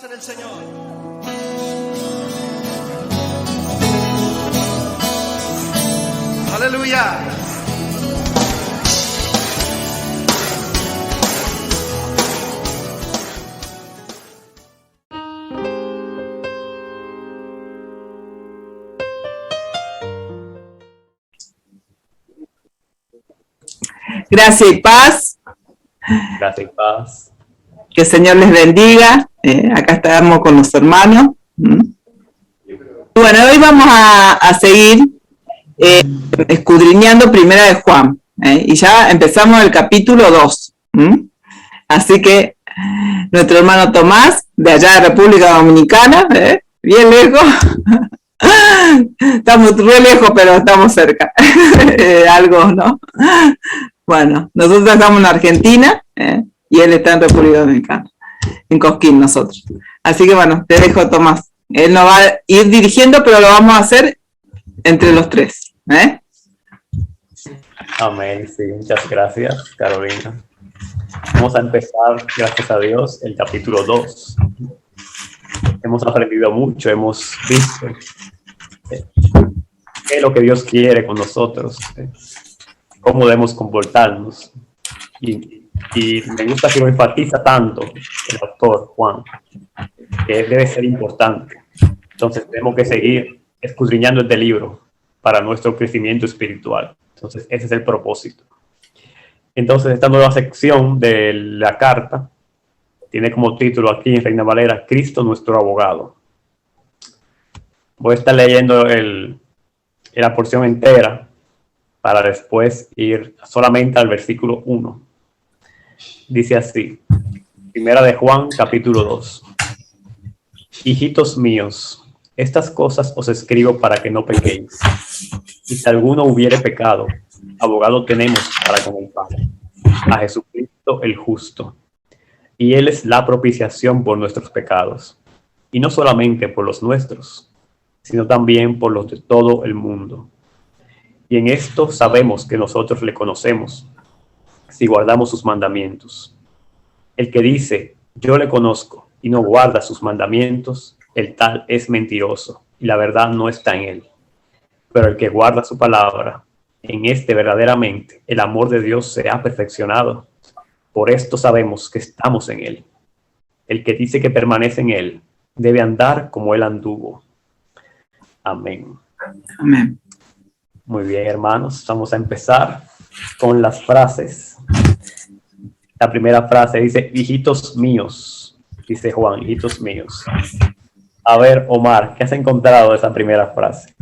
En el Señor. Aleluya. Gracias y paz. Gracias y paz. Que el Señor les bendiga. Acá estamos con los hermanos. Bueno, hoy vamos a seguir escudriñando Primera de Juan. Y ya empezamos el capítulo 2. Así que nuestro hermano Tomás, de allá de República Dominicana, bien lejos. Estamos re lejos, pero estamos cerca. Algo, ¿no? Bueno, nosotros estamos en Argentina, y él está en República Dominicana, en Cosquín nosotros. Así que bueno, te dejo, Tomás. Él nos va a ir dirigiendo, pero lo vamos a hacer entre los tres. Amén, sí, muchas gracias, Carolina. Vamos a empezar, gracias a Dios, el capítulo 2. Hemos aprendido mucho, hemos visto qué es lo que Dios quiere con nosotros, cómo debemos comportarnos. Y me gusta que lo enfatiza tanto el autor Juan, que debe ser importante. Entonces tenemos que seguir escudriñando este libro para nuestro crecimiento espiritual. Entonces ese es el propósito. Entonces esta nueva sección de la carta tiene como título aquí en Reina Valera, Cristo nuestro abogado. Voy a estar leyendo la porción entera para después ir solamente al versículo 1. Dice así, Primera de Juan, capítulo 2. Hijitos míos, estas cosas os escribo para que no pequéis. Y si alguno hubiere pecado, abogado tenemos para con el Padre, a Jesucristo el justo. Y Él es la propiciación por nuestros pecados. Y no solamente por los nuestros, sino también por los de todo el mundo. Y en esto sabemos que nosotros le conocemos, si guardamos sus mandamientos. El que dice, yo le conozco, y no guarda sus mandamientos, el tal es mentiroso, y la verdad no está en él. Pero el que guarda su palabra, en este verdaderamente el amor de Dios se ha perfeccionado. Por esto sabemos que estamos en él. El que dice que permanece en él, debe andar como él anduvo. Amén. Amén. Muy bien, hermanos, vamos a empezar con las frases. La primera frase dice, hijitos míos, dice Juan, hijitos míos. A ver, Omar, ¿qué has encontrado de esa primera frase?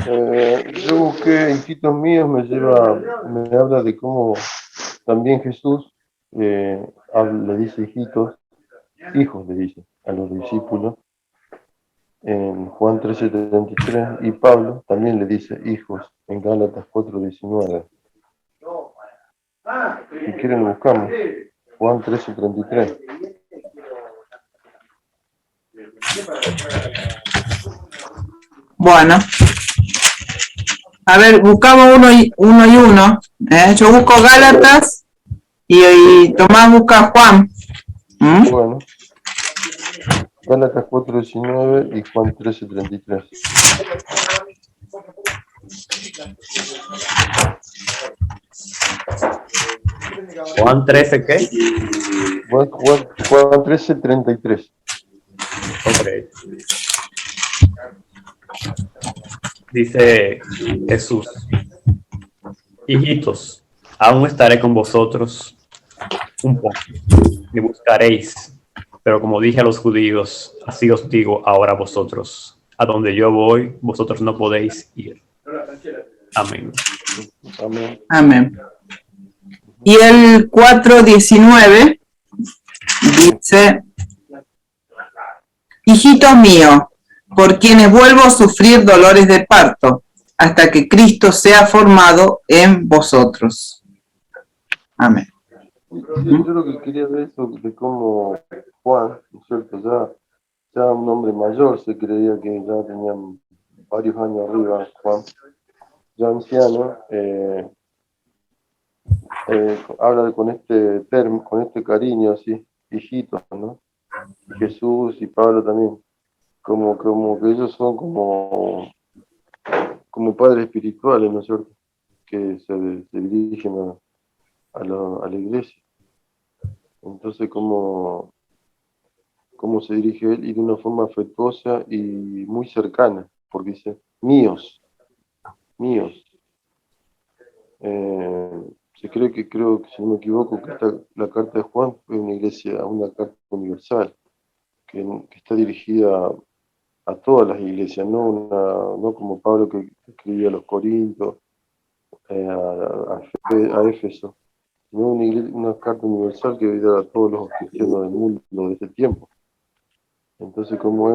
Yo busqué hijitos míos, me habla de cómo también Jesús le dice hijitos, hijos le dice a los discípulos en Juan 13:33, y Pablo también le dice hijos en Gálatas 4:19. Si quieren lo buscamos, Juan 13:33. Bueno. A ver, buscamos uno y uno. Yo busco Gálatas y Tomás busca Juan. Bueno, Gálatas 4:19 y Juan 13:33. Juan 13, ¿qué? Juan 13:33. Ok. Dice Jesús, hijitos, aún estaré con vosotros un poco, me buscaréis, pero como dije a los judíos, así os digo ahora a vosotros, a donde yo voy, vosotros no podéis ir. Amén. Amén. Amén. Y el 4:19 dice, hijitos míos, por quienes vuelvo a sufrir dolores de parto, hasta que Cristo sea formado en vosotros. Amén. Yo lo que quería ver es de cómo Juan, ¿no es cierto? Ya un hombre mayor, se creía que ya tenían varios años arriba, Juan, ya anciano, habla con este cariño, así, hijitos, ¿no? Y Jesús y Pablo también, como que ellos son como padres espirituales, ¿no es cierto? Que se dirigen a la iglesia. Entonces, cómo se dirige él, y de una forma afectuosa y muy cercana, porque dice, míos. Creo que, si no me equivoco, que la carta de Juan fue una carta universal, que está dirigida a todas las iglesias, no como Pablo que escribía a los Corintios, a Éfeso, sino una carta universal que iba a todos los cristianos del mundo de ese tiempo. Entonces, como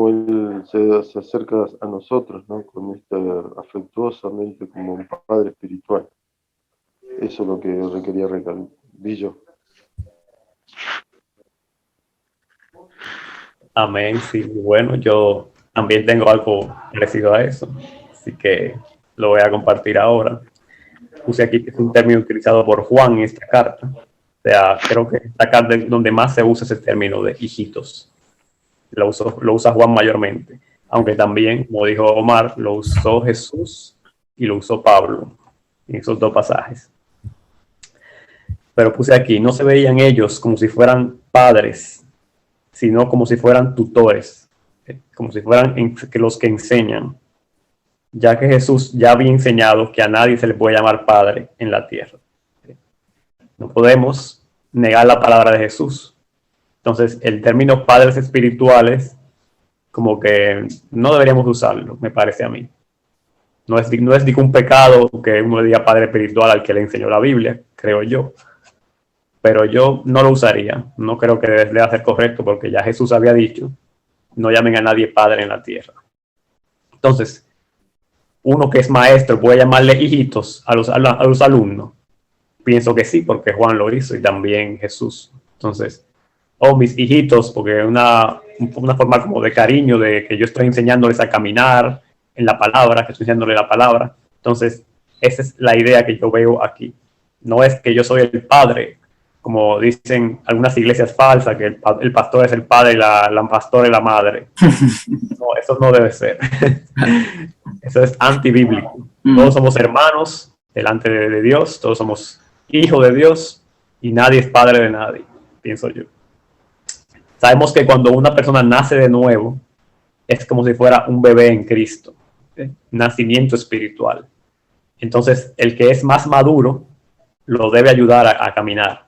él se acerca a nosotros, ¿no? Afectuosamente, como un padre espiritual. Eso es lo que quería recalcar yo. Amén, sí. Bueno, yo también tengo algo parecido a eso, así que lo voy a compartir ahora. Puse aquí que es un término utilizado por Juan en esta carta. O sea, creo que esta carta es donde más se usa ese término de hijitos. Lo usa Juan mayormente, aunque también, como dijo Omar, lo usó Jesús y lo usó Pablo en esos dos pasajes. Pero puse aquí, no se veían ellos como si fueran padres, sino como si fueran tutores, como si fueran los que enseñan, ya que Jesús ya había enseñado que a nadie se le puede llamar padre en la tierra. No podemos negar la palabra de Jesús. Entonces, el término padres espirituales, como que no deberíamos usarlo, me parece a mí. No es ningún pecado que uno le diga padre espiritual al que le enseñó la Biblia, creo yo. Pero yo no lo usaría. No creo que debe ser correcto, porque ya Jesús había dicho, no llamen a nadie padre en la tierra. Entonces, uno que es maestro puede llamarle hijitos a los alumnos. Pienso que sí, porque Juan lo hizo y también Jesús. Entonces, mis hijitos, porque es una forma como de cariño, de que yo estoy enseñándoles a caminar en la palabra, que estoy enseñándoles la palabra. Entonces, esa es la idea que yo veo aquí. No es que yo soy el padre, como dicen algunas iglesias falsas, que el pastor es el padre y la pastora es la madre. No, eso no debe ser. Eso es antibíblico. Todos somos hermanos delante de Dios, todos somos hijos de Dios y nadie es padre de nadie, pienso yo. Sabemos que cuando una persona nace de nuevo, es como si fuera un bebé en Cristo, nacimiento espiritual. Entonces, el que es más maduro lo debe ayudar a caminar.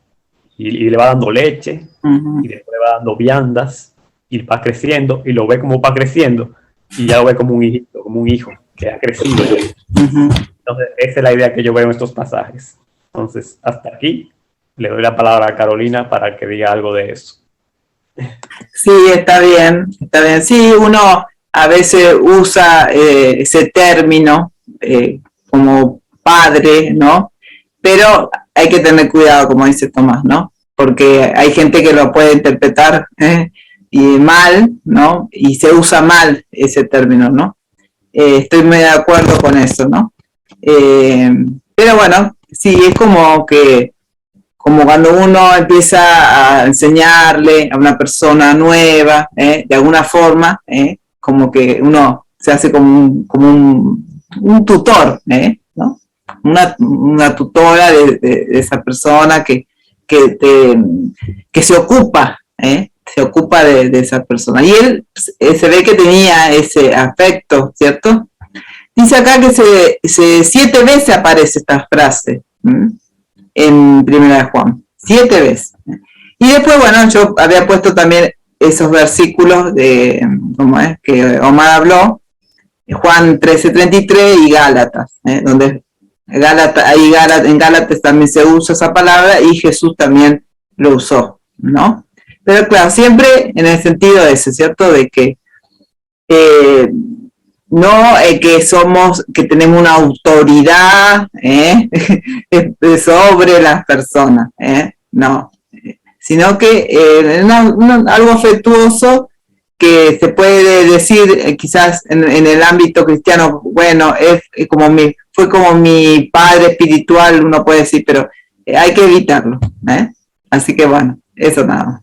Y le va dando leche, y después le va dando viandas, y va creciendo, y lo ve como va creciendo, y ya lo ve como un hijito, como un hijo que ha crecido. Entonces, esa es la idea que yo veo en estos pasajes. Entonces, hasta aquí, le doy la palabra a Carolina para que diga algo de eso. Sí, está bien. Sí, uno a veces usa ese término como padre, ¿no? Pero hay que tener cuidado, como dice Tomás, ¿no? Porque hay gente que lo puede interpretar y mal, ¿no? Y se usa mal ese término, ¿no? Estoy muy de acuerdo con eso, ¿no? Pero bueno, sí, es como cuando uno empieza a enseñarle a una persona nueva, de alguna forma, como que uno se hace como un tutor, ¿no? Una tutora de esa persona que se ocupa de esa persona. Y él se ve que tenía ese afecto, ¿cierto? Dice acá que 7 veces aparece esta frase en Primera de Juan, 7 veces. Y después, bueno, yo había puesto también esos versículos ¿cómo es? Que Omar habló, Juan 13:33 y Gálatas, donde en Gálatas también se usa esa palabra y Jesús también lo usó, ¿no? Pero claro, siempre en el sentido ese, ¿cierto? De que no que tenemos una autoridad sobre las personas, no, sino que algo afectuoso que se puede decir quizás en el ámbito cristiano, bueno, fue como mi padre espiritual, uno puede decir, pero hay que evitarlo, Así que bueno, eso nada más.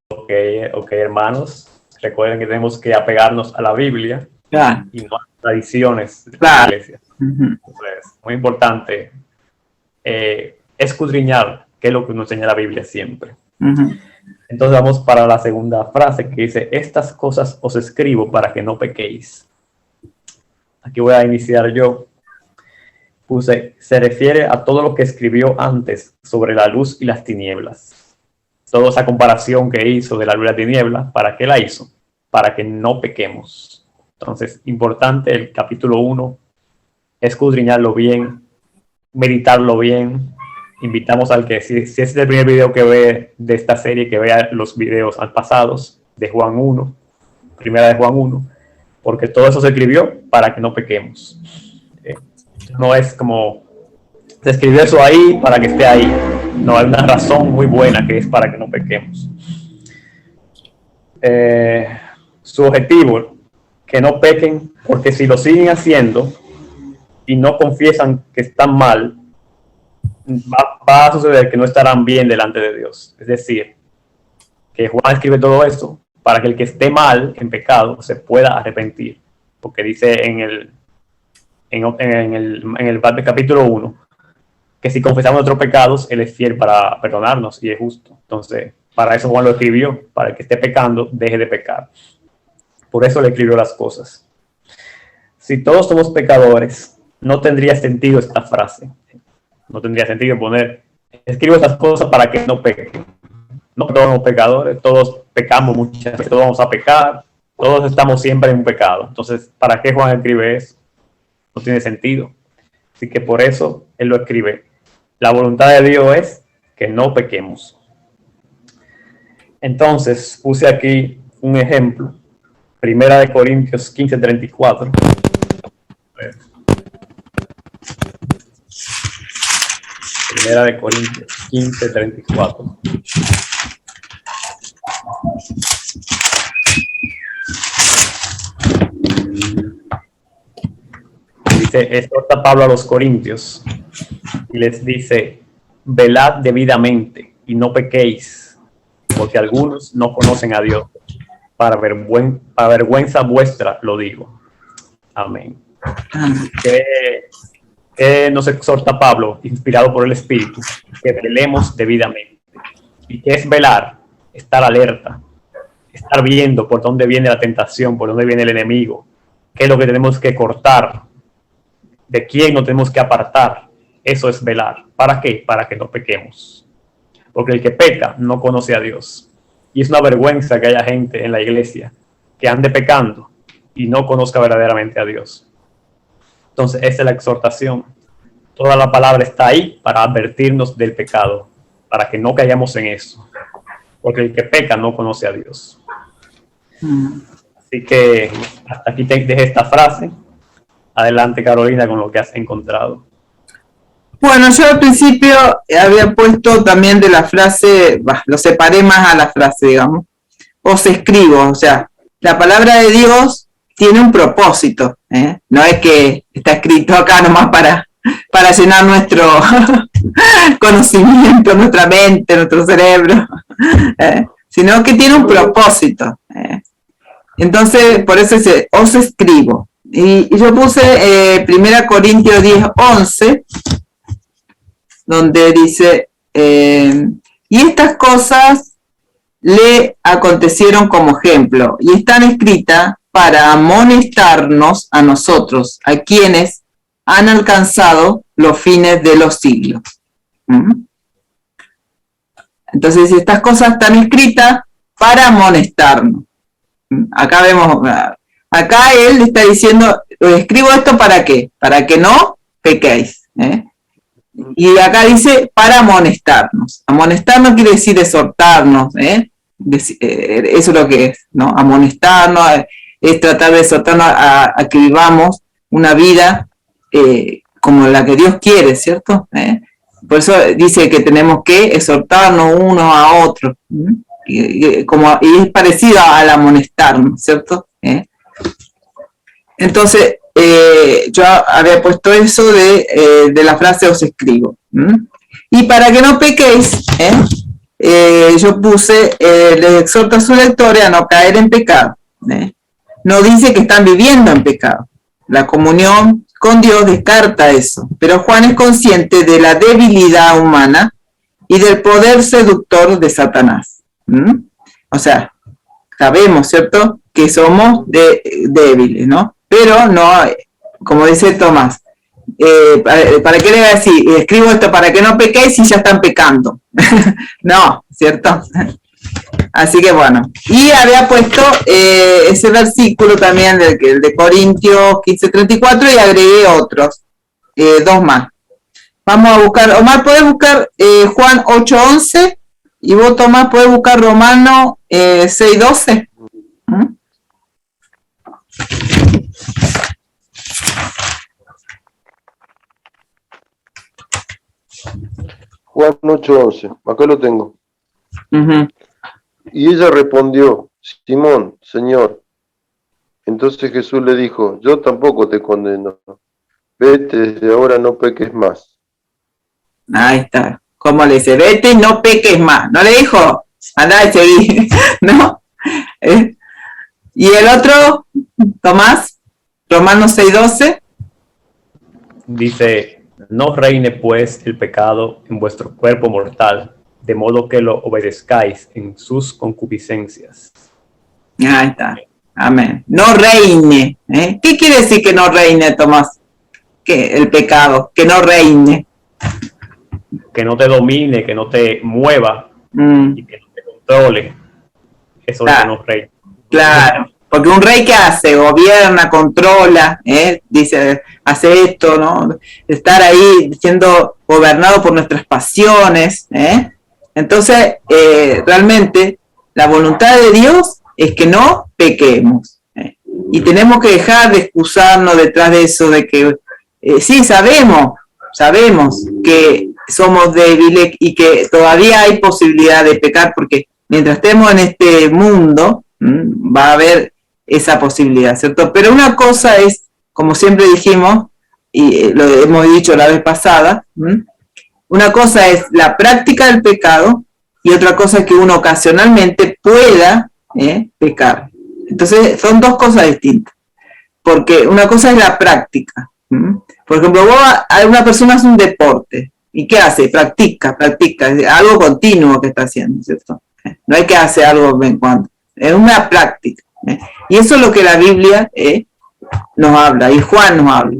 Ok, hermanos. Recuerden que tenemos que apegarnos a la Biblia Claro. y no a las tradiciones de Claro. la iglesia. Uh-huh. Entonces, muy importante escudriñar qué es lo que nos enseña la Biblia siempre. Uh-huh. Entonces vamos para la segunda frase que dice: estas cosas os escribo para que no pequéis. Aquí voy a iniciar yo. Puse: se refiere a todo lo que escribió antes sobre la luz y las tinieblas. Toda esa comparación que hizo de la luz y la tiniebla, ¿para qué la hizo? Para que no pequemos. Entonces, importante el capítulo 1, escudriñarlo bien, meditarlo bien. Invitamos al que, si es el primer video que ve de esta serie, que vea los videos pasados de Juan 1, primera de Juan 1, porque todo eso se escribió para que no pequemos. No es como se escribió eso ahí para que esté ahí. No, hay una razón muy buena que es para que no pequemos. Su objetivo, que no pequen, porque si lo siguen haciendo y no confiesan que están mal, va a suceder que no estarán bien delante de Dios. Es decir, que Juan escribe todo esto para que el que esté mal en pecado se pueda arrepentir, porque dice en el capítulo 1 que si confesamos nuestros pecados, Él es fiel para perdonarnos y es justo. Entonces, para eso Juan lo escribió, para el que esté pecando, deje de pecar. Por eso le escribió las cosas. Si todos somos pecadores, no tendría sentido esta frase. No tendría sentido poner: escribo estas cosas para que no pequen. No todos somos pecadores, todos pecamos muchas veces, todos vamos a pecar, todos estamos siempre en un pecado. Entonces, ¿para qué Juan escribe eso? No tiene sentido. Así que por eso él lo escribe. La voluntad de Dios es que no pequemos. Entonces, puse aquí un ejemplo. Primera de Corintios 15:34. Primera de Corintios 15:34. Dice, exhorta Pablo a los corintios y les dice: velad debidamente y no pequéis, porque algunos no conocen a Dios. Para vergüenza vuestra lo digo. Amén. Que nos exhorta Pablo, inspirado por el Espíritu, que velemos debidamente. ¿Y qué es velar? Estar alerta, estar viendo por dónde viene la tentación, por dónde viene el enemigo, qué es lo que tenemos que cortar, de quién nos tenemos que apartar. Eso es velar. ¿Para qué? Para que no pequemos. Porque el que peca no conoce a Dios. Y es una vergüenza que haya gente en la iglesia que ande pecando y no conozca verdaderamente a Dios. Entonces, esa es la exhortación. Toda la palabra está ahí para advertirnos del pecado, para que no caigamos en eso. Porque el que peca no conoce a Dios. Así que hasta aquí te dejé esta frase. Adelante, Carolina, con lo que has encontrado. Bueno, yo al principio había puesto también de la frase, lo separé más a la frase, digamos, os escribo, o sea, la palabra de Dios tiene un propósito, ¿eh? No es que está escrito acá nomás para llenar nuestro conocimiento, nuestra mente, nuestro cerebro, sino que tiene un propósito. Entonces, por eso dice, os escribo. Y yo puse 1 Corintios 10:11, donde dice, y estas cosas le acontecieron como ejemplo, y están escritas para amonestarnos a nosotros, a quienes han alcanzado los fines de los siglos. Entonces, estas cosas están escritas para amonestarnos. Acá vemos, acá él está diciendo, escribo esto ¿para qué? Para que no pequéis. Y acá dice, para amonestarnos. Amonestarnos quiere decir exhortarnos, eso es lo que es, ¿no? Amonestarnos es tratar de exhortarnos a que vivamos una vida como la que Dios quiere, ¿cierto? Por eso dice que tenemos que exhortarnos unos a otros, y es parecido al amonestarnos, ¿cierto? Entonces, yo había puesto eso de la frase os escribo. Y para que no pequéis, yo puse, les exhorta a sus lectores a no caer en pecado. No dice que están viviendo en pecado. La comunión con Dios descarta eso. Pero Juan es consciente de la debilidad humana y del poder seductor de Satanás. O sea, sabemos, ¿cierto?, que somos débiles, ¿no? Pero no, como dice Tomás, ¿para qué le voy a decir? Escribo esto para que no pequéis si ya están pecando. No, ¿cierto? Así que bueno. Y había puesto ese versículo también, el de Corintios 15:34, y agregué otros, dos más. Vamos a buscar, Omar, ¿puedes buscar Juan 8:11? Y vos, Tomás, ¿puedes buscar Romano 6:12? Juan 8:11, acá lo tengo. Y ella respondió, Simón, Señor. Entonces Jesús le dijo, yo tampoco te condeno. Vete, desde ahora no peques más. Ahí está. ¿Cómo le dice? Vete y no peques más. ¿No le dijo? Andá y seguí. ¿No? ¿Y el otro, Tomás? Romanos 6:12. Dice, no reine pues el pecado en vuestro cuerpo mortal, de modo que lo obedezcáis en sus concupiscencias. Ahí está. Amén. No reine. ¿Qué quiere decir que no reine, Tomás? Que el pecado, que no reine. Que no te domine, que no te mueva y que no te controle. Eso es que no reine. Claro. Porque un rey, ¿qué hace? Gobierna, controla, dice, hace esto, ¿no? Estar ahí siendo gobernado por nuestras pasiones, Entonces, realmente, la voluntad de Dios es que no pequemos. Y tenemos que dejar de excusarnos detrás de eso, de que, sí, sabemos que somos débiles y que todavía hay posibilidad de pecar, porque mientras estemos en este mundo, va a haber esa posibilidad, ¿cierto? Pero una cosa es, como siempre dijimos, y lo hemos dicho la vez pasada, una cosa es la práctica del pecado y otra cosa es que uno ocasionalmente pueda pecar. Entonces son dos cosas distintas, porque una cosa es la práctica. Por ejemplo, una persona hace un deporte, ¿y qué hace? Practica, es algo continuo que está haciendo, ¿cierto? No hay que hacer algo de vez en cuando, es una práctica. Y eso es lo que la Biblia nos habla, y Juan nos habla,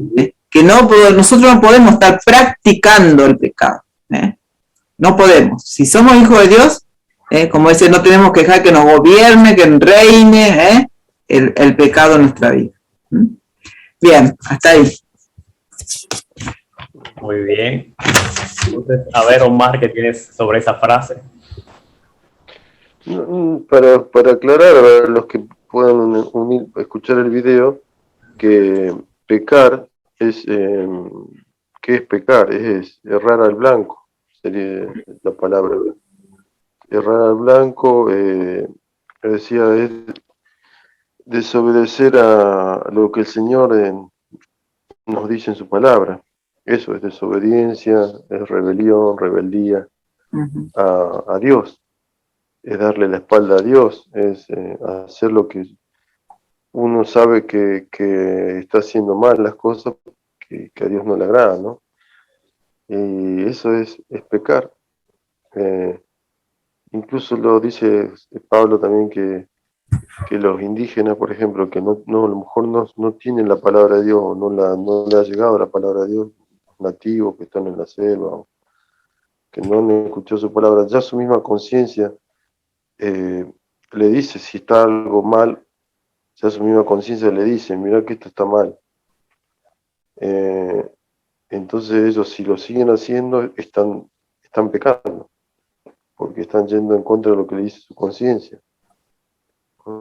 que nosotros no podemos estar practicando el pecado, no podemos. Si somos hijos de Dios, como dice, no tenemos que dejar que nos gobierne, que reine el pecado en nuestra vida. Bien, hasta ahí. Muy bien. Entonces, a ver, Omar, ¿qué tienes sobre esa frase? Para aclarar a los que puedan escuchar el video, que pecar es, ¿qué es pecar? Es errar al blanco, sería la palabra. Errar al blanco, decía, es desobedecer a lo que el Señor nos dice en su palabra. Eso es desobediencia, es rebelión, rebeldía a Dios. Es darle la espalda a Dios, es hacer lo que uno sabe que está haciendo mal las cosas, que a Dios no le agrada, ¿no? Y eso es pecar. Incluso lo dice Pablo también que los indígenas, por ejemplo, que no a lo mejor no tienen la palabra de Dios, no le ha llegado la palabra de Dios, nativos que están en la selva, que no han escuchado su palabra, ya su misma conciencia le dice si está algo mal, ya su misma conciencia le dice, mira que esto está mal. Entonces ellos, si lo siguen haciendo, están pecando, porque están yendo en contra de lo que le dice su conciencia.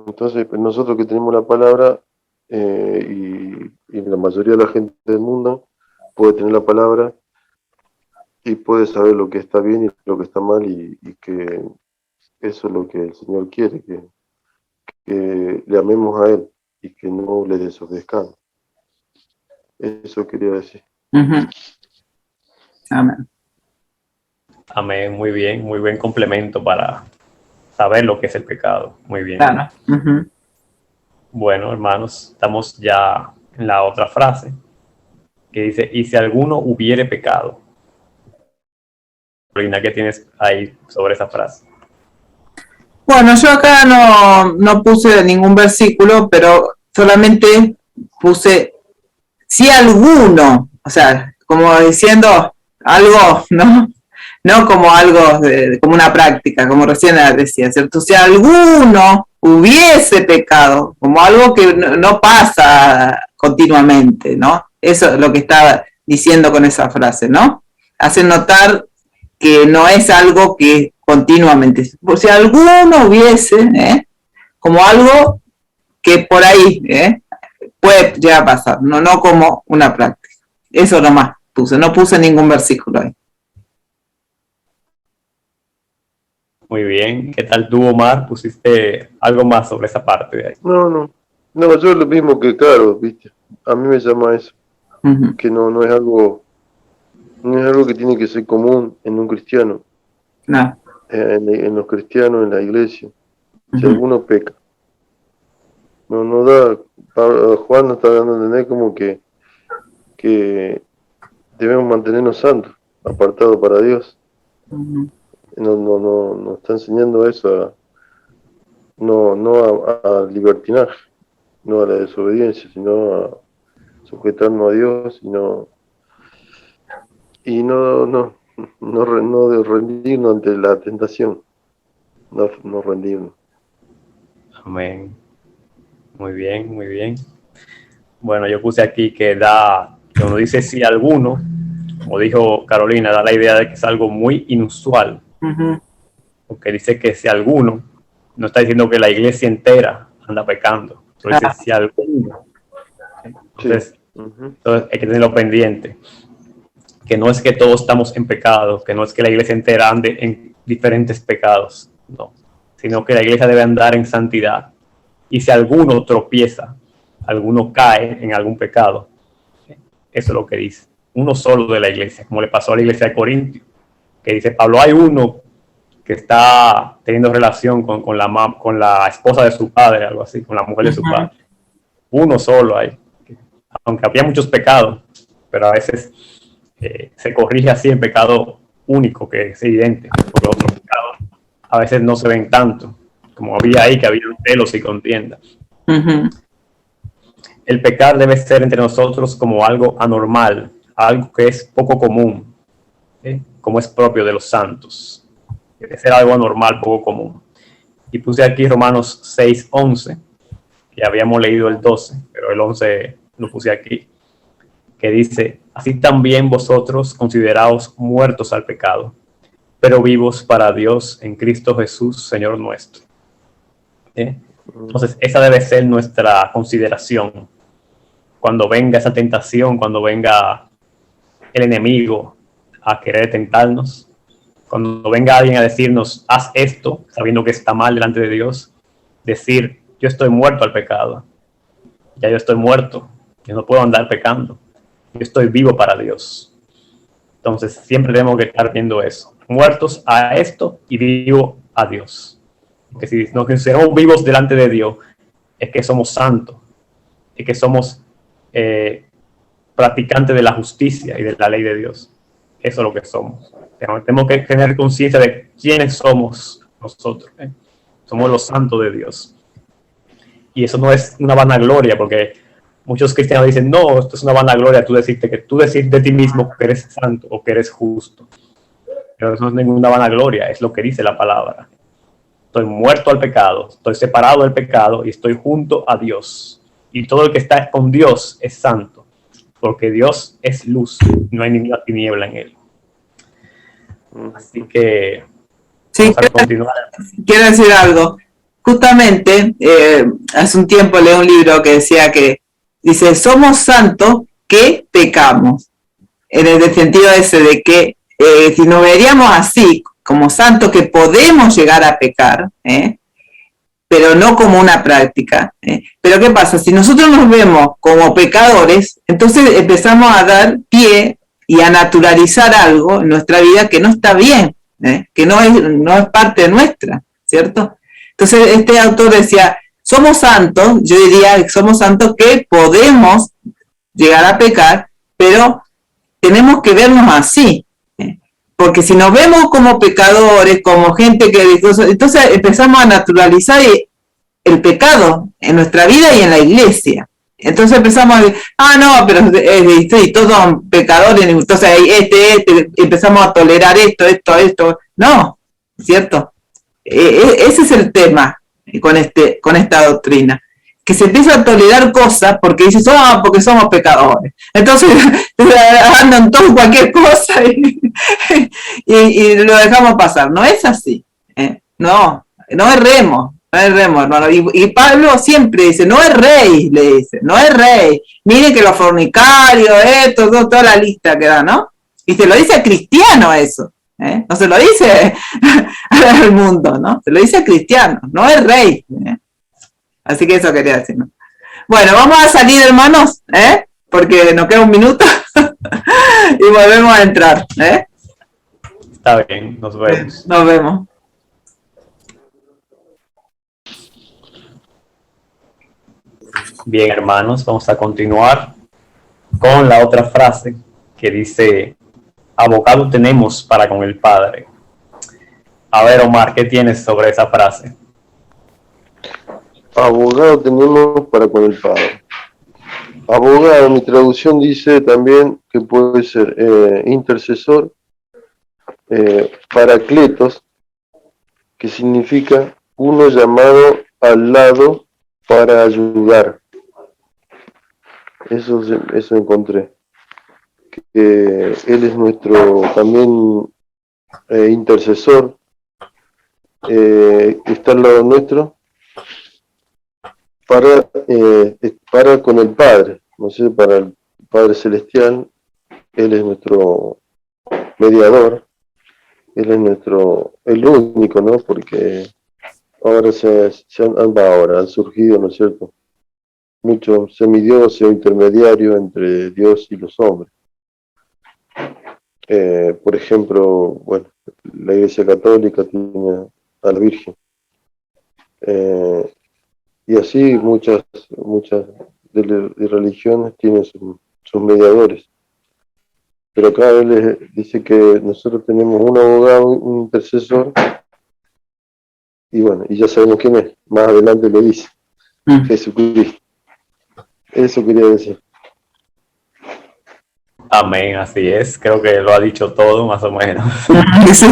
Entonces nosotros que tenemos la palabra, y la mayoría de la gente del mundo puede tener la palabra y puede saber lo que está bien y lo que está mal, y que eso es lo que el Señor quiere, que le amemos a Él y que no le desobedezcamos. Eso quería decir. Amén. Amén, muy buen complemento para saber lo que es el pecado. Muy bien. Claro. Uh-huh. Bueno, hermanos, estamos ya en la otra frase, que dice, y si alguno hubiere pecado. Carolina, ¿qué tienes ahí sobre esa frase? Bueno, yo acá no puse ningún versículo, pero solamente puse, si alguno, o sea, como diciendo algo, ¿no? No como algo, como una práctica, como recién decía, ¿cierto? Si alguno hubiese pecado, como algo que no pasa continuamente, ¿no? Eso es lo que estaba diciendo con esa frase, ¿no? Hace notar que no es algo que continuamente, por si alguno hubiese, como algo que por ahí puede llegar a pasar, no como una práctica. Eso nomás puse, no puse ningún versículo ahí. Muy bien. ¿Qué tal tú, Omar? ¿Pusiste algo más sobre esa parte de ahí? No, yo lo mismo que Caro, ¿viste? A mí me llama eso, Uh-huh. que no es algo que tiene que ser común en un cristiano, No. en los cristianos, en la iglesia. Si Uh-huh. alguno peca. No da, Juan nos está dando a entender como que debemos mantenernos santos, apartados para Dios. Uh-huh. Nos está enseñando eso, no a libertinaje, no a la desobediencia, sino a sujetarnos a Dios y no de rendirnos ante la tentación, no rendirnos. Amén. Muy bien. Bueno, yo puse aquí que uno dice si alguno, como dijo Carolina, da la idea de que es algo muy inusual. Uh-huh. Porque dice que si alguno, no está diciendo que la iglesia entera anda pecando, solo dice si alguno. Entonces, Sí. Uh-huh. Entonces hay que tenerlo pendiente. Que no es que todos estamos en pecado, que no es que la iglesia entera ande en diferentes pecados, no, sino que la iglesia debe andar en santidad. Y si alguno tropieza, alguno cae en algún pecado, eso es lo que dice. Uno solo de la iglesia, como le pasó a la iglesia de Corintio, que dice Pablo, hay uno que está teniendo relación con la esposa de su padre, algo así, con la mujer de su padre. Uno solo hay, aunque había muchos pecados, pero a veces se corrige así en pecado único, que es evidente, porque otros pecados a veces no se ven tanto, como había ahí, que había celos y contienda. Uh-huh. El pecar debe ser entre nosotros como algo anormal, algo que es poco común, como es propio de los santos. Debe ser algo anormal, poco común. Y puse aquí Romanos 6:11, que habíamos leído el 12, pero el 11 lo puse aquí, que dice, así también vosotros consideraos muertos al pecado, pero vivos para Dios en Cristo Jesús, Señor nuestro. Entonces, esa debe ser nuestra consideración. Cuando venga esa tentación, cuando venga el enemigo a querer tentarnos, cuando venga alguien a decirnos, haz esto, sabiendo que está mal delante de Dios, decir, yo estoy muerto al pecado. Ya yo estoy muerto, yo no puedo andar pecando. Yo estoy vivo para Dios. Entonces, siempre tenemos que estar viendo eso. Muertos a esto y vivo a Dios. Porque si nos consideramos vivos delante de Dios, es que somos santos, es que somos practicantes de la justicia y de la ley de Dios. Eso es lo que somos. Tenemos que tener conciencia de quiénes somos nosotros. Somos los santos de Dios. Y eso no es una vanagloria, porque muchos cristianos dicen, no, esto es una vanagloria, tú decir de ti mismo que eres santo o que eres justo. Pero eso no es ninguna vanagloria, es lo que dice la palabra. Estoy muerto al pecado, estoy separado del pecado y estoy junto a Dios. Y todo el que está con Dios es santo, porque Dios es luz, no hay ninguna tiniebla en él. Así que sí, vamos a continuar. Quiero decir algo. Justamente, hace un tiempo leí un libro que decía que, dice, somos santos que pecamos. En el sentido ese de que si nos veríamos así, como santos que podemos llegar a pecar, pero no como una práctica. Pero ¿qué pasa? Si nosotros nos vemos como pecadores, entonces empezamos a dar pie y a naturalizar algo en nuestra vida que no está bien, que no es parte nuestra, ¿cierto? Entonces este autor decía, somos santos, yo diría que somos santos que podemos llegar a pecar, pero tenemos que vernos así, porque si nos vemos como pecadores, como gente que... Entonces empezamos a naturalizar el pecado en nuestra vida y en la iglesia. Entonces empezamos a decir, no, pero sí, todos son pecadores, entonces empezamos a tolerar esto. No, ¿cierto? Ese es el tema con esta doctrina, que se empieza a tolerar cosas porque dices, porque somos pecadores. Entonces andan todos cualquier cosa y lo dejamos pasar. No es así. No erremos, hermano. Y Pablo siempre dice, no erréis, le dice, no erréis. Miren que los fornicarios, toda la lista que da, ¿no? Y se lo dice a cristiano eso. No se lo dice al mundo, ¿no? Se lo dice a cristiano, no erréis. Así que eso quería decir, ¿no? Bueno, vamos a salir, hermanos, porque nos queda un minuto y volvemos a entrar. Está bien, nos vemos. Nos vemos. Bien, hermanos, vamos a continuar con la otra frase que dice, abogado tenemos para con el Padre. A ver, Omar, ¿qué tienes sobre esa frase? Abogado tenemos para con el Padre. Abogado, mi traducción dice también que puede ser intercesor, paracletos, que significa uno llamado al lado para ayudar. Eso encontré. Que él es nuestro también intercesor, está al lado nuestro para con el Padre, no sé, para el Padre Celestial. Él es nuestro mediador, él es el único, ¿no? Porque ahora han surgido, ¿no es cierto?, muchos semidioses o intermediarios entre Dios y los hombres. Por ejemplo, bueno, la Iglesia Católica tiene a la Virgen. Y así muchas de religiones tienen sus mediadores. Pero acá él dice que nosotros tenemos un abogado, un intercesor, y bueno, y ya sabemos quién es. Más adelante lo dice, Jesucristo. Eso quería decir. Amén, así es. Creo que lo ha dicho todo, más o menos. Sí.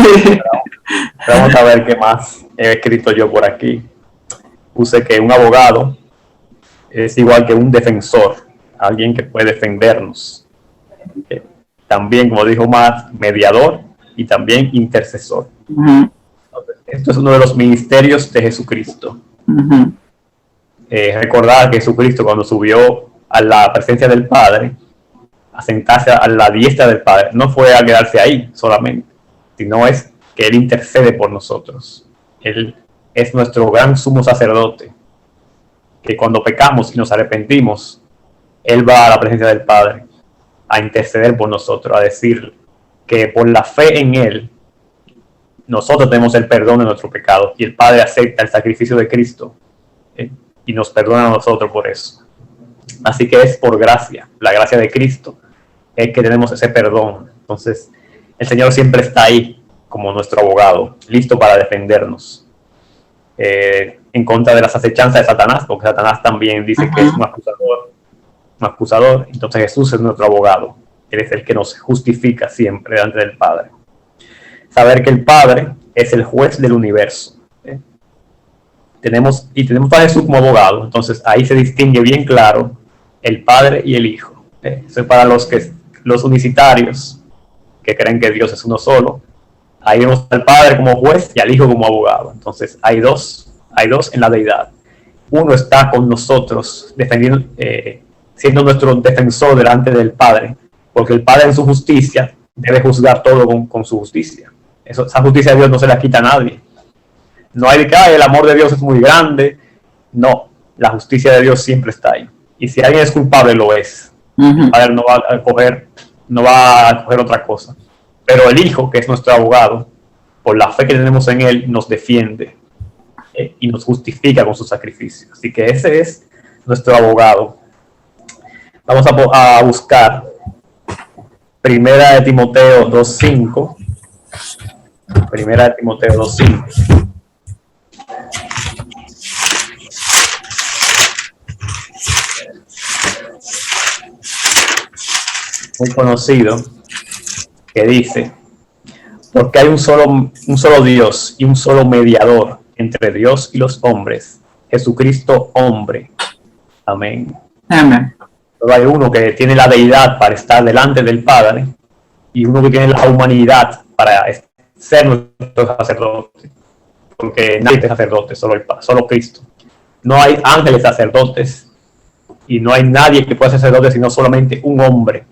Vamos a ver qué más he escrito yo por aquí. Puse que un abogado es igual que un defensor, alguien que puede defendernos. También, como dijo Matt, mediador y también intercesor. Esto es uno de los ministerios de Jesucristo. Recordar que Jesucristo, cuando subió a la presencia del Padre, a sentarse a la diestra del Padre, no fue a quedarse ahí solamente, sino es que Él intercede por nosotros. Él es nuestro gran sumo sacerdote, que cuando pecamos y nos arrepentimos, Él va a la presencia del Padre a interceder por nosotros, a decir que por la fe en Él, nosotros tenemos el perdón de nuestro pecado y el Padre acepta el sacrificio de Cristo y nos perdona a nosotros por eso. Así que es por gracia, la gracia de Cristo, es que tenemos ese perdón. Entonces, el Señor siempre está ahí como nuestro abogado, listo para defendernos en contra de las acechanzas de Satanás, porque Satanás también dice que es un acusador. Entonces Jesús es nuestro abogado. Él es el que nos justifica siempre delante del Padre. Saber que el Padre es el juez del universo. Tenemos a Jesús como abogado. Entonces ahí se distingue bien claro el Padre y el Hijo. Eso es para los unicitarios que creen que Dios es uno solo. Ahí vemos al Padre como juez y al Hijo como abogado. Entonces hay dos en la deidad. Uno está con nosotros defendiendo, siendo nuestro defensor delante del Padre, porque el Padre en su justicia debe juzgar todo con su justicia. Esa justicia de Dios no se la quita a nadie. No hay de que el amor de Dios es muy grande. No, la justicia de Dios siempre está ahí. Y si alguien es culpable, lo es. El Padre no va no va a coger otra cosa. Pero el Hijo, que es nuestro abogado, por la fe que tenemos en Él, nos defiende y nos justifica con su sacrificio. Así que ese es nuestro abogado. Vamos a buscar Primera de Timoteo 2.5. Primera de Timoteo 2.5. Muy conocido, que dice: porque hay un solo Dios y un solo mediador entre Dios y los hombres, Jesucristo hombre. Amén. Amén. Solo hay uno que tiene la deidad para estar delante del Padre y uno que tiene la humanidad para ser nuestro sacerdote, porque nadie es sacerdote, solo Cristo. No hay ángeles sacerdotes y no hay nadie que pueda ser sacerdote sino solamente un hombre.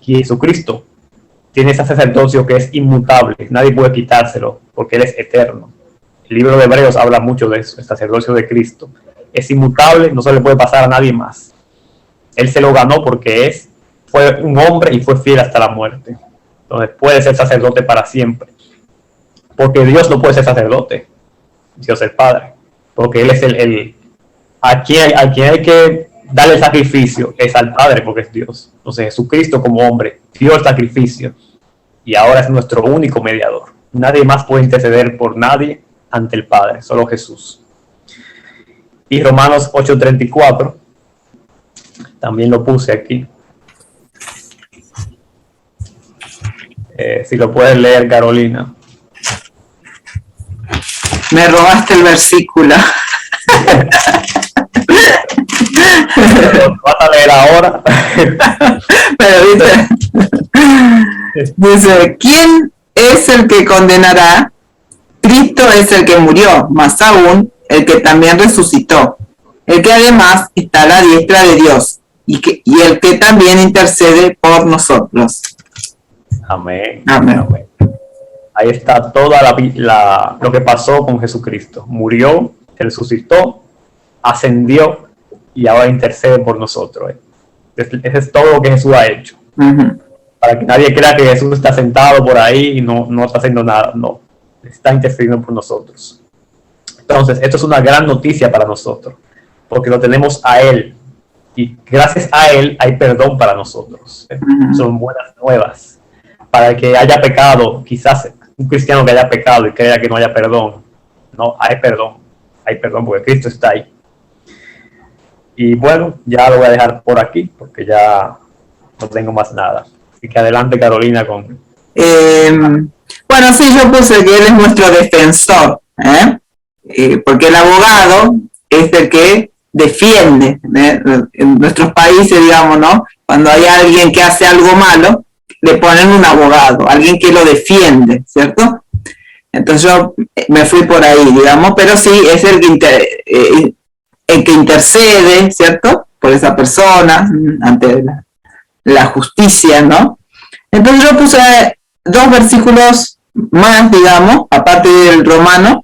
Y Jesucristo tiene ese sacerdocio que es inmutable, nadie puede quitárselo porque Él es eterno. El libro de Hebreos habla mucho de eso, el sacerdocio de Cristo. Es inmutable, no se le puede pasar a nadie más. Él se lo ganó porque fue un hombre y fue fiel hasta la muerte. Entonces puede ser sacerdote para siempre. Porque Dios no puede ser sacerdote, Dios el Padre. Porque Él es a quien hay que darle el sacrificio es al Padre, porque es Dios. Entonces Jesucristo como hombre dio el sacrificio y ahora es nuestro único mediador. Nadie más puede interceder por nadie ante el Padre, solo Jesús. Y Romanos 8:34, también lo puse aquí. Si lo puedes leer, Carolina. Me robaste el versículo. ¿Lo vas a leer ahora? Pero dice, ¿quién es el que condenará? Cristo es el que murió, más aún el que también resucitó, el que además está a la diestra de Dios y el que también intercede por nosotros. Amén. Amén. Amén. Ahí está toda lo que pasó con Jesucristo. Murió, resucitó, ascendió y ahora intercede por nosotros. Ese es todo lo que Jesús ha hecho. Uh-huh. Para que nadie crea que Jesús está sentado por ahí y no está haciendo nada. No, está intercediendo por nosotros. Entonces, esto es una gran noticia para nosotros, porque lo tenemos a Él. Y gracias a Él hay perdón para nosotros. Uh-huh. Son buenas nuevas. Para el que haya pecado, quizás un cristiano que haya pecado y crea que no haya perdón. No, hay perdón porque Cristo está ahí. Y bueno, ya lo voy a dejar por aquí porque ya no tengo más nada. Así que adelante, Carolina, con... Bueno, sí, yo puse que Él es nuestro defensor, porque el abogado es el que defiende. En nuestros países, digamos, ¿no? Cuando hay alguien que hace algo malo, le ponen un abogado, alguien que lo defiende, ¿cierto? Entonces yo me fui por ahí, digamos, pero sí es el que intercede, ¿cierto? Por esa persona ante la justicia, ¿no? Entonces yo puse 2 versículos más, digamos, aparte del romano.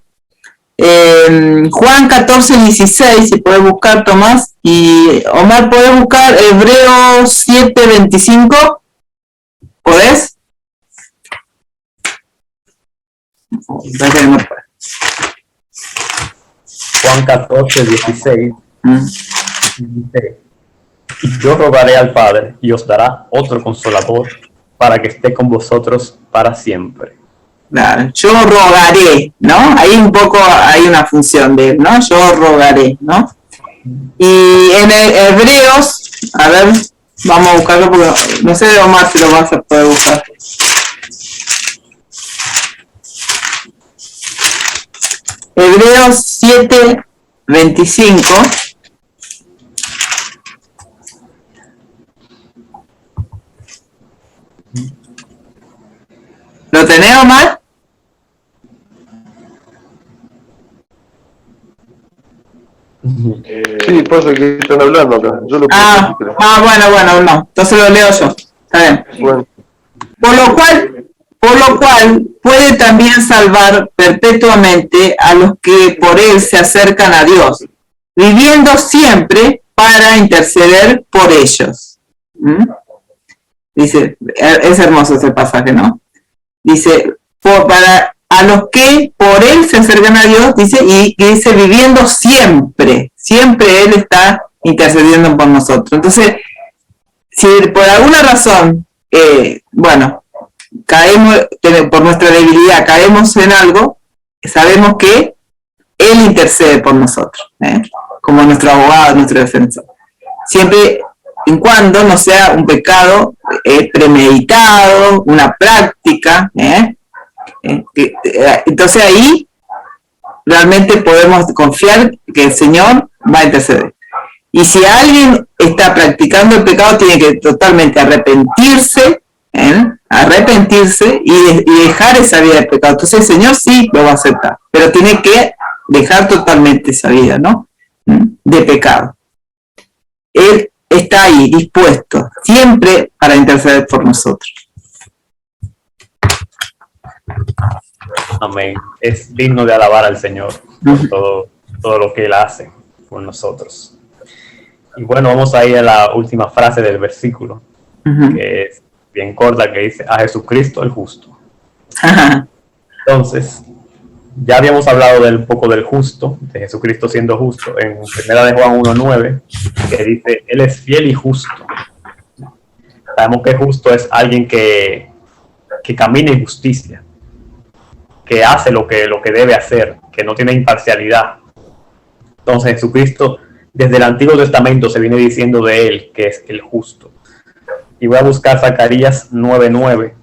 Juan 14:16, si puedes buscar, Tomás, y Omar, puedes buscar Hebreos 7:25. ¿Podés? Juan 14:16 dice: y yo rogaré al Padre y os dará otro consolador para que esté con vosotros para siempre. Claro, yo rogaré, ¿no? Ahí un poco hay una función de él, ¿no? Yo rogaré, ¿no? Y en Hebreos, a ver, vamos a buscarlo porque no sé de Omar si lo vas a poder buscar. Hebreos 7:25. ¿Lo tenés, Omar? Sí, pasa que están hablando acá. Yo lo bueno, no. Entonces lo leo yo. Está bien. Bueno. Por lo cual puede también salvar perpetuamente a los que por él se acercan a Dios, viviendo siempre para interceder por ellos. Dice, es hermoso ese pasaje, ¿no? Dice, para a los que por él se acercan a Dios, dice, y dice, viviendo siempre, siempre él está intercediendo por nosotros. Entonces, si por alguna razón, bueno, caemos, por nuestra debilidad, caemos en algo, sabemos que él intercede por nosotros, como nuestro abogado, nuestro defensor. Siempre en cuando no sea un pecado premeditado, una práctica, entonces ahí realmente podemos confiar que el Señor va a interceder. Y si alguien está practicando el pecado, tiene que totalmente arrepentirse y dejar esa vida de pecado. Entonces el Señor sí lo va a aceptar, pero tiene que dejar totalmente esa vida, ¿no? De pecado. Él está ahí, dispuesto, siempre para interceder por nosotros. Amén. Es digno de alabar al Señor por todo lo que Él hace por nosotros. Y bueno, vamos a ir a la última frase del versículo, que es bien corta, que dice, a Jesucristo el justo. Entonces, ya habíamos hablado un poco del justo, de Jesucristo siendo justo, en 1 de Juan 1:9, que dice, Él es fiel y justo. Sabemos que justo es alguien que camina en justicia, que hace lo que debe hacer, que no tiene imparcialidad. Entonces Jesucristo, desde el Antiguo Testamento se viene diciendo de Él que es el justo. Y voy a buscar Zacarías 9:9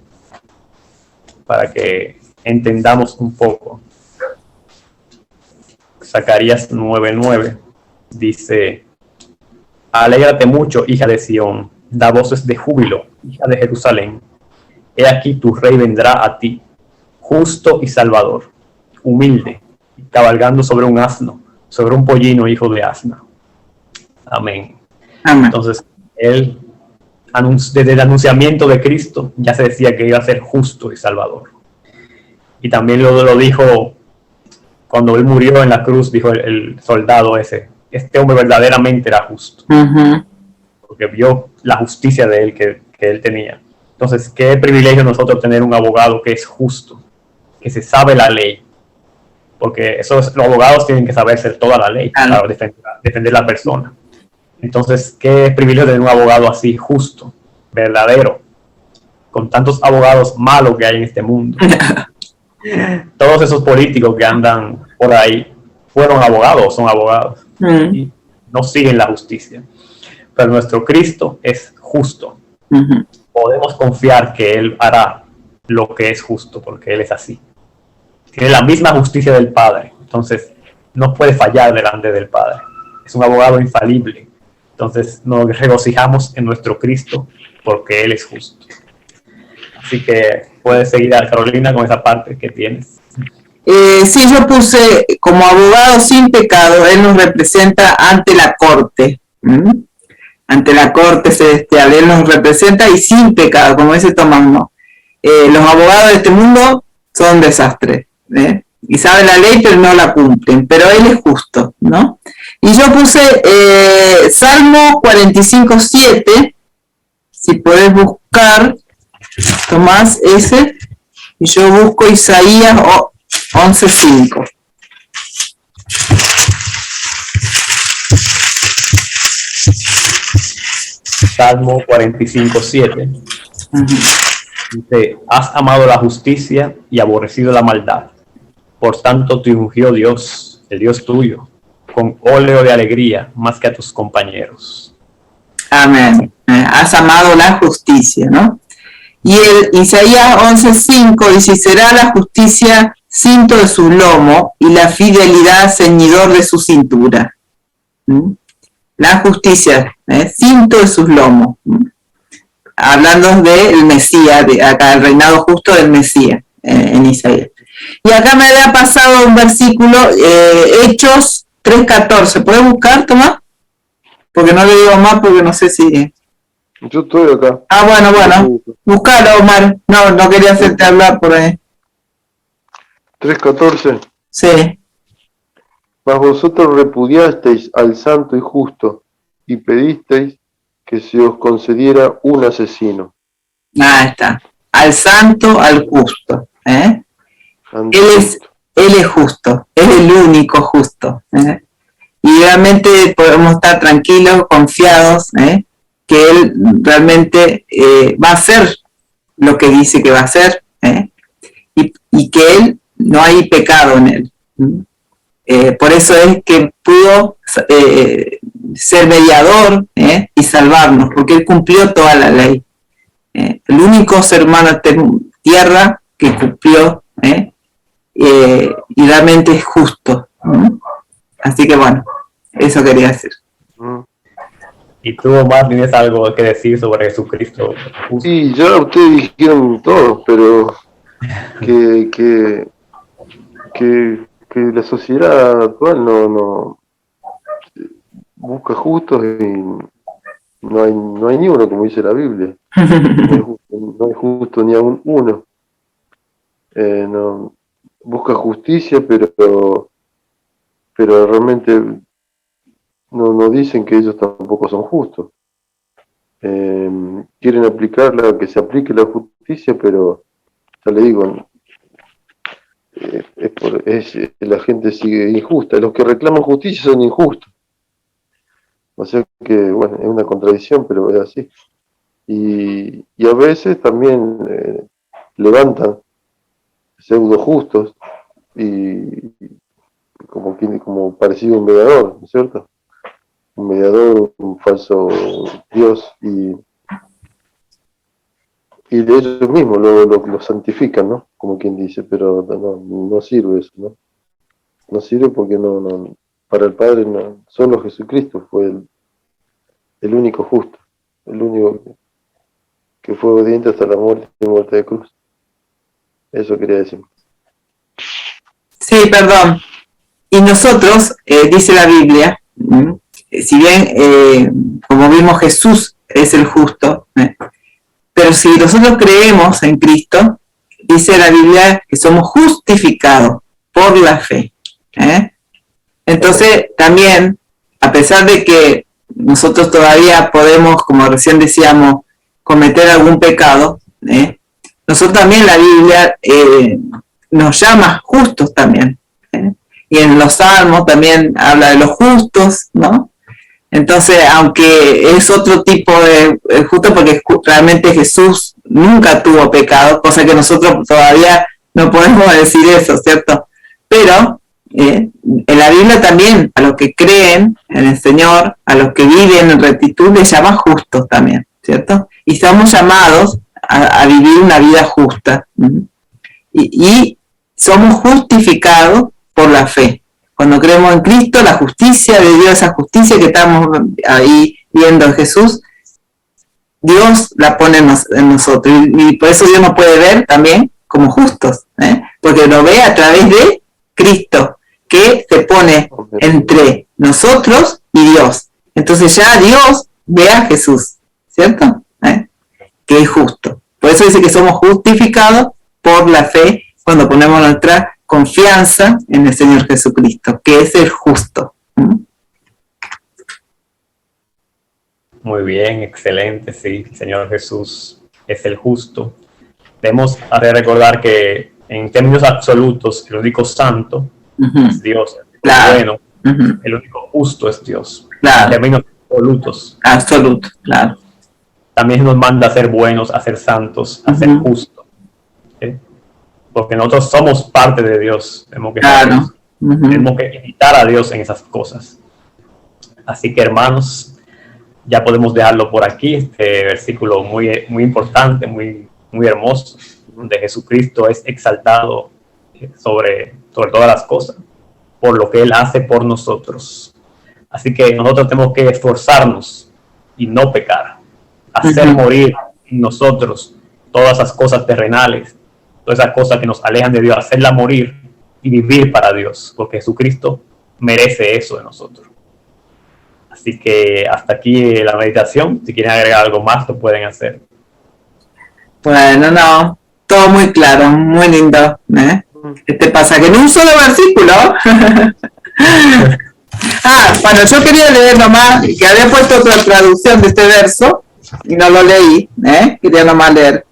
para que entendamos un poco. Zacarías 9:9 dice, alégrate mucho, hija de Sión, da voces de júbilo, hija de Jerusalén. He aquí tu rey vendrá a ti, justo y salvador, humilde, y cabalgando sobre un asno, sobre un pollino hijo de asna. Amén. Amén. Entonces, él, desde el anunciamiento de Cristo, ya se decía que iba a ser justo y salvador. Y también lo dijo cuando él murió en la cruz, dijo el soldado ese, este hombre verdaderamente era justo. Porque vio la justicia de él que él tenía. Entonces, qué privilegio nosotros tener un abogado que es justo, que se sabe la ley. Porque los abogados tienen que saberse toda la ley para defender a la persona. Entonces, qué privilegio tener un abogado así, justo, verdadero, con tantos abogados malos que hay en este mundo. Todos esos políticos que andan por ahí fueron abogados, son abogados, y no siguen la justicia. Pero nuestro Cristo es justo. Podemos confiar que Él hará lo que es justo, porque Él es así. Tiene la misma justicia del Padre, entonces no puede fallar delante del Padre. Es un abogado infalible. Entonces nos regocijamos en nuestro Cristo porque Él es justo. Así que puedes seguir a Carolina con esa parte que tienes. Sí, yo puse como abogado sin pecado, Él nos representa ante la corte. Ante la corte celestial, Él nos representa y sin pecado, como dice Tomás, ¿no? Los abogados de este mundo son desastres, y saben la ley pero no la cumplen, pero Él es justo, ¿no? Y yo puse Salmo 45:7, si podés buscar, Tomás, ese, y yo busco Isaías 11:5. Salmo 45:7. Dice, has amado la justicia y aborrecido la maldad. Por tanto te ungió Dios, el Dios tuyo, con óleo de alegría más que a tus compañeros. Amén. Has amado la justicia, ¿no? Y el Isaías 11:5 dice, será la justicia cinto de su lomo y la fidelidad ceñidor de su cintura. La justicia, cinto de sus lomos. Hablando del Mesías, acá el reinado justo del Mesías, en Isaías. Y acá me había pasado un versículo, Hechos 3:14. ¿Puedes buscar, Tomás? Porque no le digo más, porque no sé si... Yo estoy acá. Ah, bueno. Búscalo, Omar. No quería hacerte hablar por ahí. 3:14. Sí. Mas vosotros repudiasteis al santo y justo, y pedisteis que se os concediera un asesino. Ahí está. Al santo, al justo. Él es justo, es el único justo. Y realmente podemos estar tranquilos, confiados, que Él realmente va a hacer lo que dice que va a hacer, y que Él no hay pecado en Él. Por eso es que pudo ser mediador y salvarnos, porque Él cumplió toda la ley. El único ser humano en tierra que cumplió, y realmente es justo. Así que bueno, eso quería decir. ¿Y tú, Omar, tienes algo que decir sobre Jesucristo? Sí, ya ustedes dijeron todo, pero que la sociedad actual no busca justos y no hay ni uno, como dice la Biblia. No hay justo ni aún uno. No, busca justicia, pero realmente no dicen que ellos tampoco son justos. Quieren aplicarla, que se aplique la justicia, pero ya le digo, la gente sigue injusta. Los que reclaman justicia son injustos. O sea que, bueno, es una contradicción, pero es así. Y a veces también levantan pseudo justos y como parecido a un mediador, ¿no es cierto? Un mediador, un falso Dios, y de ellos mismos lo santifican, ¿no? Como quien dice, pero no sirve eso, ¿no? No sirve porque no para el Padre solo Jesucristo fue el único justo, el único que fue obediente hasta la muerte y muerte de cruz. Eso quería decir. Sí, perdón. Y nosotros, dice la Biblia, si bien, como vimos, Jesús es el justo, pero si nosotros creemos en Cristo, dice la Biblia que somos justificados por la fe. Entonces, también, a pesar de que nosotros todavía podemos, como recién decíamos, cometer algún pecado, nosotros también, la Biblia nos llama justos también. Y en los Salmos también habla de los justos, ¿no? Entonces, aunque es otro tipo de justo, porque realmente Jesús nunca tuvo pecado, cosa que nosotros todavía no podemos decir eso, ¿cierto? Pero en la Biblia también, a los que creen en el Señor, a los que viven en rectitud, les llama justos también, ¿cierto? Y estamos llamados a vivir una vida justa. Y somos justificados por la fe. Cuando creemos en Cristo, la justicia de Dios, esa justicia que estamos ahí viendo en Jesús, Dios la pone en nosotros. Y por eso Dios nos puede ver también como justos, porque lo ve a través de Cristo, que se pone entre nosotros y Dios. Entonces ya Dios ve a Jesús, ¿cierto? Que es justo. Por eso dice que somos justificados por la fe cuando ponemos nuestra confianza en el Señor Jesucristo, que es el justo. Muy bien, excelente, sí, el Señor Jesús es el justo. Debemos recordar que en términos absolutos, el único santo es Dios, el bueno, el único justo es Dios. En términos absolutos. Claro. También nos manda a ser buenos, a ser santos, a ser justos. Porque nosotros somos parte de Dios. Tenemos que imitar a Dios en esas cosas. Así que, hermanos, ya podemos dejarlo por aquí. Este versículo muy importante, muy hermoso, donde Jesucristo es exaltado sobre todas las cosas, por lo que Él hace por nosotros. Así que nosotros tenemos que esforzarnos y no pecar. Hacer morir en nosotros todas esas cosas terrenales, todas esas cosas que nos alejan de Dios, hacerla morir y vivir para Dios, porque Jesucristo merece eso de nosotros. Así que hasta aquí la meditación. Si quieren agregar algo más, lo pueden hacer. Bueno, no, todo muy claro, muy lindo. ¿Qué te pasa? Que en un solo versículo. Bueno, yo quería leer nomás, que había puesto otra traducción de este verso, y no lo leí, quería nomás leer.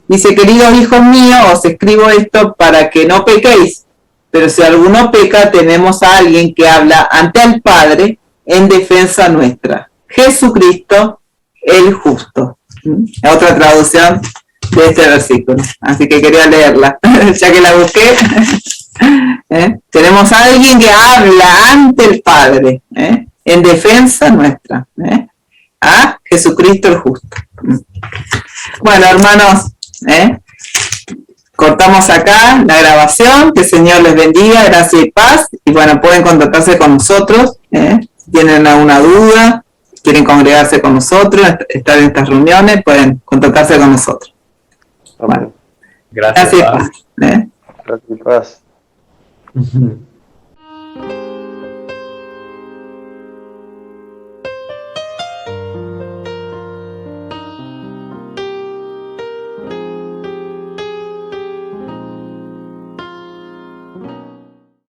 Dice, queridos hijos míos, os escribo esto para que no pequéis, pero si alguno peca, tenemos a alguien que habla ante el Padre en defensa nuestra, Jesucristo el justo. Otra traducción de este versículo, así que quería leerla, ya que la busqué. Tenemos a alguien que habla ante el Padre, en defensa nuestra, a Jesucristo el justo. Bueno, hermanos, cortamos acá la grabación, que el Señor les bendiga, gracia y paz, y bueno, pueden contactarse con nosotros, si tienen alguna duda, quieren congregarse con nosotros, estar en estas reuniones, pueden contactarse con nosotros. Bueno, gracias y paz. Gracias y paz.